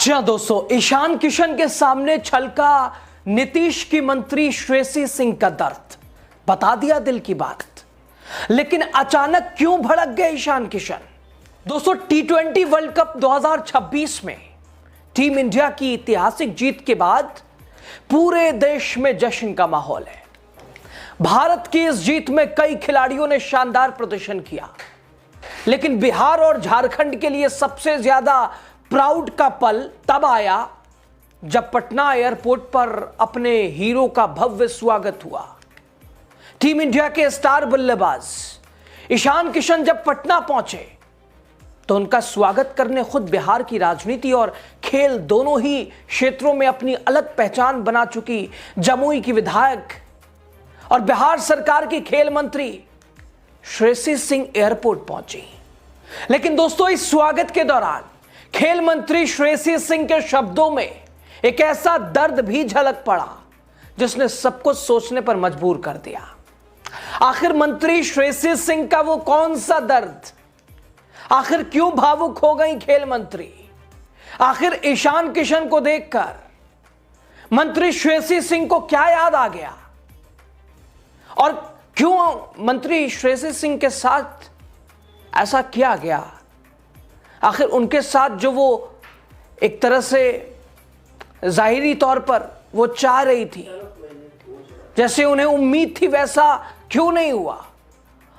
जी हाँ दोस्तों, ईशान किशन के सामने छलका नीतीश की मंत्री श्रेयसी सिंह का दर्द। बता दिया दिल की बात। लेकिन अचानक क्यों भड़क गए ईशान किशन? दोस्तों, T20 वर्ल्ड कप 2026 में टीम इंडिया की ऐतिहासिक जीत के बाद पूरे देश में जश्न का माहौल है। भारत की इस जीत में कई खिलाड़ियों ने शानदार प्रदर्शन किया, लेकिन बिहार और झारखंड के लिए सबसे ज्यादा प्राउड का पल तब आया जब पटना एयरपोर्ट पर अपने हीरो का भव्य स्वागत हुआ। टीम इंडिया के स्टार बल्लेबाज ईशान किशन जब पटना पहुंचे तो उनका स्वागत करने खुद बिहार की राजनीति और खेल दोनों ही क्षेत्रों में अपनी अलग पहचान बना चुकी जमुई की विधायक और बिहार सरकार की खेल मंत्री श्रेयसी सिंह एयरपोर्ट पहुंची। लेकिन दोस्तों, इस स्वागत के दौरान खेल मंत्री श्रेयसी सिंह के शब्दों में एक ऐसा दर्द भी झलक पड़ा जिसने सबको सोचने पर मजबूर कर दिया। आखिर मंत्री श्रेयसी सिंह का वो कौन सा दर्द? आखिर क्यों भावुक हो गई खेल मंत्री? आखिर ईशान किशन को देखकर मंत्री श्रेयसी सिंह को क्या याद आ गया? और क्यों मंत्री श्रेयसी सिंह के साथ ऐसा किया गया? आखिर उनके साथ जो वो एक तरह से जाहिरी तौर पर वो चाह रही थी, जैसे उन्हें उम्मीद थी, वैसा क्यों नहीं हुआ?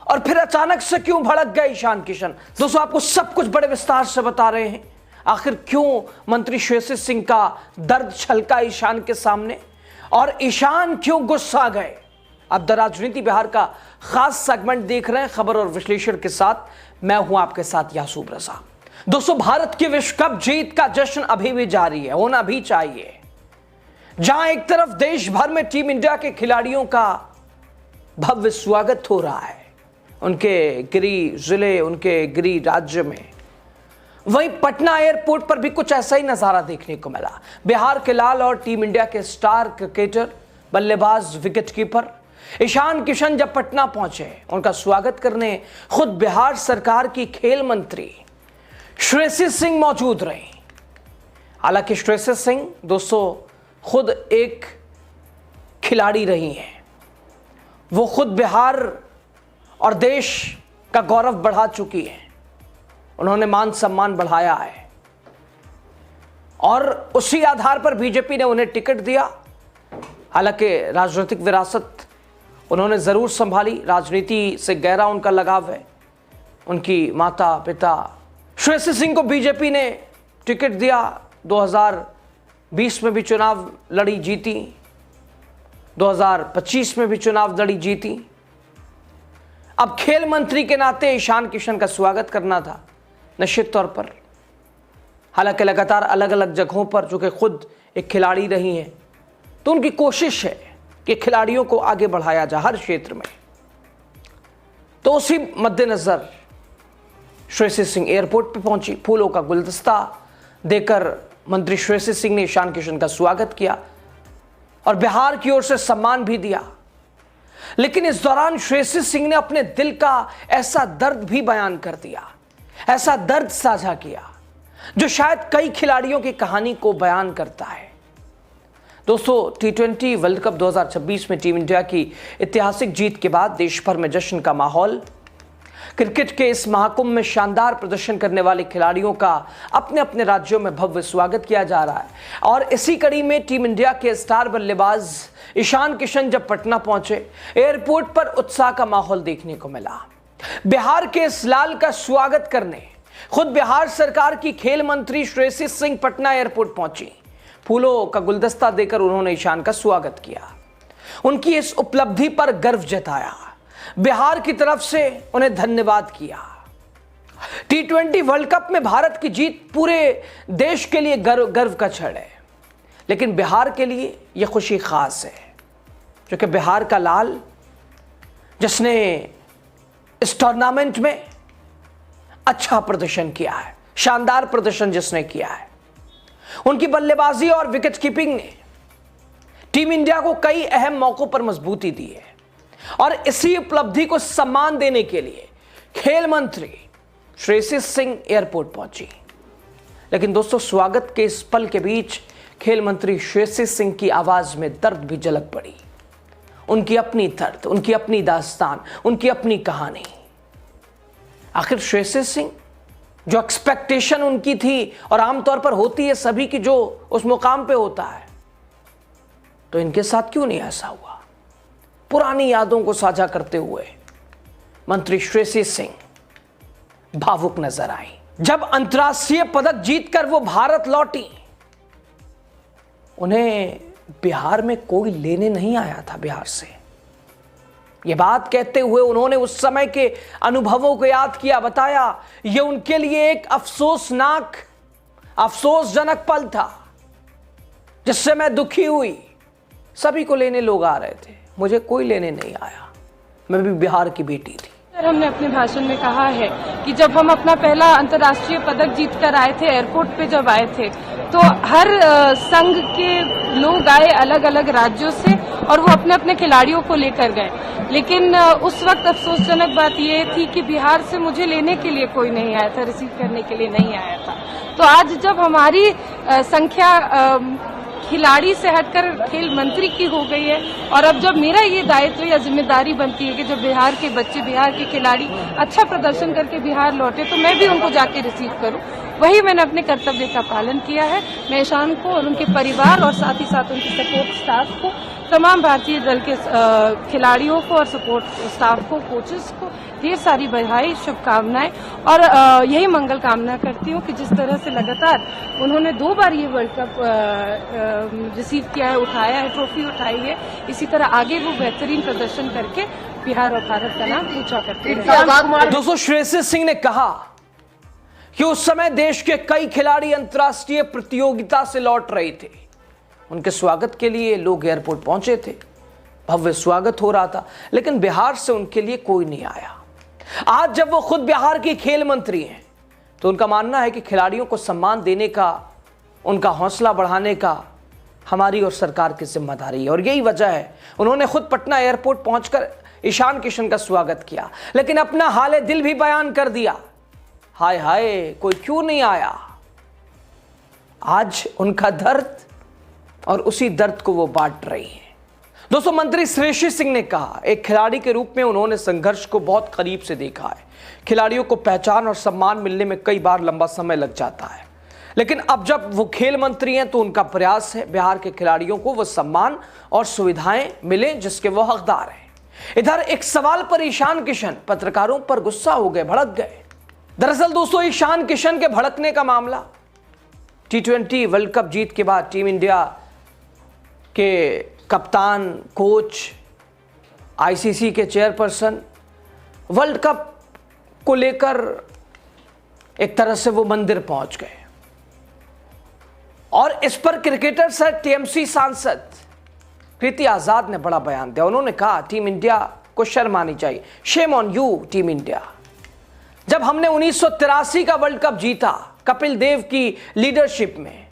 और फिर अचानक से क्यों भड़क गए ईशान किशन? दोस्तों, आपको सब कुछ बड़े विस्तार से बता रहे हैं। आखिर क्यों मंत्री श्रेयसी सिंह का दर्द छलका ईशान के सामने और ईशान क्यों गुस्सा गए? अब द राजनीति बिहार का खास सेगमेंट देख रहे हैं खबर और विश्लेषण के साथ। मैं हूं आपके साथ यासूब रजा। दोस्तों, भारत की विश्व कप जीत का जश्न अभी भी जारी है, होना भी चाहिए। जहां एक तरफ देश भर में टीम इंडिया के खिलाड़ियों का भव्य स्वागत हो रहा है उनके गृह जिले, उनके गृह राज्य में, वहीं पटना एयरपोर्ट पर भी कुछ ऐसा ही नजारा देखने को मिला। बिहार के लाल और टीम इंडिया के स्टार क्रिकेटर, बल्लेबाज, विकेटकीपर ईशान किशन जब पटना पहुंचे, उनका स्वागत करने खुद बिहार सरकार की खेल मंत्री श्रेयसी सिंह मौजूद रही। हालांकि श्रेयसी सिंह दोस्तों खुद एक खिलाड़ी रही हैं। वो खुद बिहार और देश का गौरव बढ़ा चुकी हैं। उन्होंने मान सम्मान बढ़ाया है और उसी आधार पर बीजेपी ने उन्हें टिकट दिया। हालांकि राजनीतिक विरासत उन्होंने जरूर संभाली, राजनीति से गहरा उनका लगाव है। उनकी माता पिता श्रेयसी सिंह को बीजेपी ने टिकट दिया। 2020 में भी चुनाव लड़ी, जीती। 2025 में भी चुनाव लड़ी, जीती। अब खेल मंत्री के नाते ईशान किशन का स्वागत करना था निश्चित तौर पर। हालांकि लगातार अलग अलग जगहों पर, जो कि खुद एक खिलाड़ी रही हैं, तो उनकी कोशिश है कि खिलाड़ियों को आगे बढ़ाया जाए हर क्षेत्र में। तो उसी मद्देनजर श्रेयसी सिंह एयरपोर्ट पर पहुंची। फूलों का गुलदस्ता देकर मंत्री श्रेयसी सिंह ने ईशान किशन का स्वागत किया और बिहार की ओर से सम्मान भी दिया। लेकिन इस दौरान श्रेयसी सिंह ने अपने दिल का ऐसा दर्द भी बयान कर दिया, ऐसा दर्द साझा किया जो शायद कई खिलाड़ियों की कहानी को बयान करता है। दोस्तों, T20 वर्ल्ड कप 2026 में टीम इंडिया की ऐतिहासिक जीत के बाद देश भर में जश्न का माहौल। क्रिकेट के इस महाकुंभ में शानदार प्रदर्शन करने वाले खिलाड़ियों का अपने अपने राज्यों में भव्य स्वागत किया जा रहा है। और इसी कड़ी में टीम इंडिया के स्टार बल्लेबाज ईशान किशन जब पटना पहुंचे, एयरपोर्ट पर उत्साह का माहौल देखने को मिला। बिहार के इस लाल का स्वागत करने खुद बिहार सरकार की खेल मंत्री श्रेयसी सिंह पटना एयरपोर्ट पहुंची। फूलों का गुलदस्ता देकर उन्होंने ईशान का स्वागत किया, उनकी इस उपलब्धि पर गर्व जताया, बिहार की तरफ से उन्हें धन्यवाद किया। T20 वर्ल्ड कप में भारत की जीत पूरे देश के लिए गर्व का क्षण है, लेकिन बिहार के लिए यह खुशी खास है, क्योंकि बिहार का लाल, जिसने इस टूर्नामेंट में अच्छा प्रदर्शन किया है, शानदार प्रदर्शन जिसने किया है, उनकी बल्लेबाजी और विकेट कीपिंग ने टीम इंडिया को कई अहम मौकों पर मजबूती दी है। और इसी उपलब्धि को सम्मान देने के लिए खेल मंत्री श्रेयसी सिंह एयरपोर्ट पहुंची। लेकिन दोस्तों, स्वागत के इस पल के बीच खेल मंत्री श्रेयसी सिंह की आवाज में दर्द भी झलक पड़ी। उनकी अपनी दर्द, उनकी अपनी दास्तान, उनकी अपनी कहानी। आखिर श्रेयसी सिंह, जो एक्सपेक्टेशन उनकी थी और आमतौर पर होती है सभी की जो उस मुकाम पे होता है, तो इनके साथ क्यों नहीं ऐसा हुआ? पुरानी यादों को साझा करते हुए मंत्री श्रेयसी सिंह भावुक नजर आई। जब अंतर्राष्ट्रीय पदक जीतकर वो भारत लौटी, उन्हें बिहार में कोई लेने नहीं आया था बिहार से। ये बात कहते हुए उन्होंने उस समय के अनुभवों को याद किया, बताया ये उनके लिए एक अफसोसजनक पल था जिससे मैं दुखी हुई। सभी को लेने लोग आ रहे थे, मुझे कोई लेने नहीं आया। मैं भी बिहार की बेटी थी। हमने अपने भाषण में कहा है कि जब हम अपना पहला अंतर्राष्ट्रीय पदक जीतकर आए थे, एयरपोर्ट पे जब आए थे, तो हर संघ के लोग आए अलग अलग राज्यों से और वो अपने अपने खिलाड़ियों को लेकर गए। लेकिन उस वक्त अफसोसजनक बात ये थी कि बिहार से मुझे लेने के लिए कोई नहीं आया था, रिसीव करने के लिए नहीं आया था। तो आज जब हमारी संख्या खिलाड़ी से हटकर खेल मंत्री की हो गई है और अब जब मेरा ये दायित्व या जिम्मेदारी बनती है कि जब बिहार के बच्चे, बिहार के खिलाड़ी अच्छा प्रदर्शन करके बिहार लौटे तो मैं भी उनको जाके रिसीव करूं, वही मैंने अपने कर्तव्य का पालन किया है। मैं ईशान को और उनके परिवार और साथ ही साथ उनके सपोर्ट स्टाफ को, तमाम भारतीय दल के खिलाड़ियों को और सपोर्ट स्टाफ को, कोचेस को ढेर सारी बधाई, शुभकामनाएं और यही मंगल कामना करती हूँ कि जिस तरह से लगातार उन्होंने 2 बार ये वर्ल्ड कप रिसीव किया है, उठाया है, ट्रॉफी उठाई है, इसी तरह आगे वो बेहतरीन प्रदर्शन करके बिहार और भारत का नाम ऊंचा करते रहें। दोस्तों, श्रेयसी सिंह ने कहा कि उस समय देश के कई खिलाड़ी अंतर्राष्ट्रीय प्रतियोगिता से लौट रहे थे। उनके स्वागत के लिए लोग एयरपोर्ट पहुंचे थे, भव्य स्वागत हो रहा था, लेकिन बिहार से उनके लिए कोई नहीं आया। आज जब वो खुद बिहार की खेल मंत्री हैं, तो उनका मानना है कि खिलाड़ियों को सम्मान देने का, उनका हौसला बढ़ाने का हमारी और सरकार की जिम्मेदारी है। और यही वजह है उन्होंने खुद पटना एयरपोर्ट पहुंचकर ईशान किशन का स्वागत किया, लेकिन अपना हाले दिल भी बयान कर दिया। हाय हाय, कोई क्यों नहीं आया? आज उनका दर्द और उसी दर्द को वो बांट रही हैं। दोस्तों, मंत्री श्रेयसी सिंह ने कहा, एक खिलाड़ी के रूप में उन्होंने संघर्ष को बहुत करीब से देखा है। खिलाड़ियों को पहचान और सम्मान मिलने में कई बार लंबा समय लग जाता है, लेकिन अब जब वो खेल मंत्री हैं तो उनका प्रयास है बिहार के खिलाड़ियों को वो सम्मान और सुविधाएं मिले जिसके वो हकदार हैं। इधर एक सवाल पर ईशान किशन पत्रकारों पर गुस्सा हो गए, भड़क गए। दरअसल दोस्तों, ईशान किशन के भड़कने का मामला T20 वर्ल्ड कप जीत के बाद टीम इंडिया के कप्तान, कोच, आईसीसी के चेयरपर्सन वर्ल्ड कप को लेकर एक तरह से वो मंदिर पहुंच गए और इस पर क्रिकेटर सर टीएमसी सांसद कृति आजाद ने बड़ा बयान दिया। उन्होंने कहा, टीम इंडिया को शर्म आनी चाहिए, shame on you team India. जब हमने 1983 का वर्ल्ड कप जीता कपिल देव की लीडरशिप में,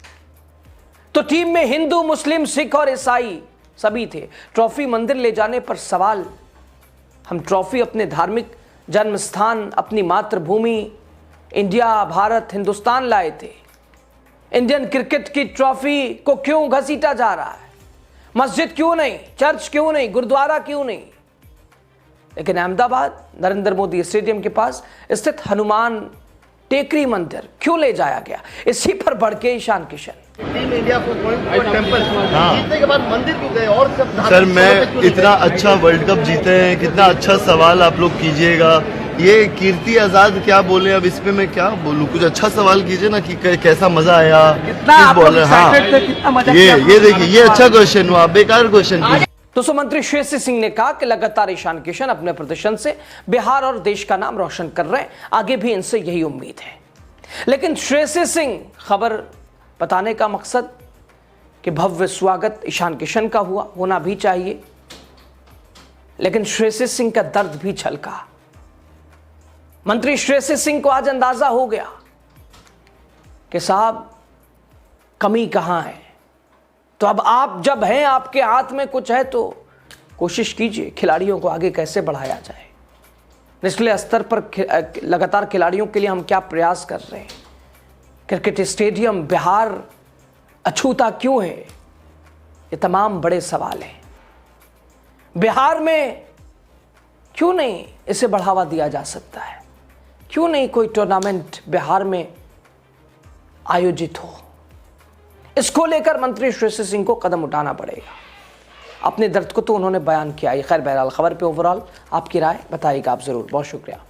तो टीम में हिंदू, मुस्लिम, सिख और ईसाई सभी थे। ट्रॉफी मंदिर ले जाने पर सवाल, हम ट्रॉफी अपने धार्मिक जन्म स्थान, अपनी मातृभूमि इंडिया, भारत, हिंदुस्तान लाए थे। इंडियन क्रिकेट की ट्रॉफी को क्यों घसीटा जा रहा है? मस्जिद क्यों नहीं, चर्च क्यों नहीं, गुरुद्वारा क्यों नहीं? लेकिन अहमदाबाद नरेंद्र मोदी स्टेडियम के पास स्थित हनुमान टेकरी मंदिर क्यों ले जाया गया? इसी पर भड़के ईशान किशन। टीम इंडिया को टेंपल जीतने के बाद मंदिर क्यों गए? और सब सर, मैं इतना अच्छा वर्ल्ड कप जीते हैं, कितना अच्छा सवाल आप लोग कीजिएगा। ये कीर्ति आजाद क्या बोले, अब इस पे मैं क्या बोलूं? कुछ अच्छा सवाल कीजिए ना कि कैसा मजा आया, किस बॉलर। हाँ, ये देखिए, ये अच्छा क्वेश्चन हुआ, बेकार क्वेश्चन। दोस्तों, मंत्री श्रेयसी सिंह ने कहा कि लगातार ईशान किशन अपने प्रदर्शन से बिहार और देश का नाम रोशन कर रहे हैं, आगे भी इनसे यही उम्मीद है। लेकिन श्रेयसी सिंह खबर बताने का मकसद कि भव्य स्वागत ईशान किशन का होना भी चाहिए, लेकिन श्रेयसी सिंह का दर्द भी छलका। मंत्री श्रेयसी सिंह को आज अंदाजा हो गया कि साहब कमी कहां है। तो अब आप जब हैं, आपके हाथ में कुछ है, तो कोशिश कीजिए खिलाड़ियों को आगे कैसे बढ़ाया जाए। निचले स्तर पर लगातार खिलाड़ियों के लिए हम क्या प्रयास कर रहे हैं, क्रिकेट स्टेडियम बिहार अछूता क्यों है? ये तमाम बड़े सवाल हैं। बिहार में क्यों नहीं इसे बढ़ावा दिया जा सकता है? क्यों नहीं कोई टूर्नामेंट बिहार में आयोजित हो? इसको लेकर मंत्री श्रेयसी सिंह को कदम उठाना पड़ेगा। अपने दर्द को तो उन्होंने बयान किया ही। खैर, बहरहाल खबर पे ओवरऑल आपकी राय बताइएगा आप जरूर। बहुत शुक्रिया।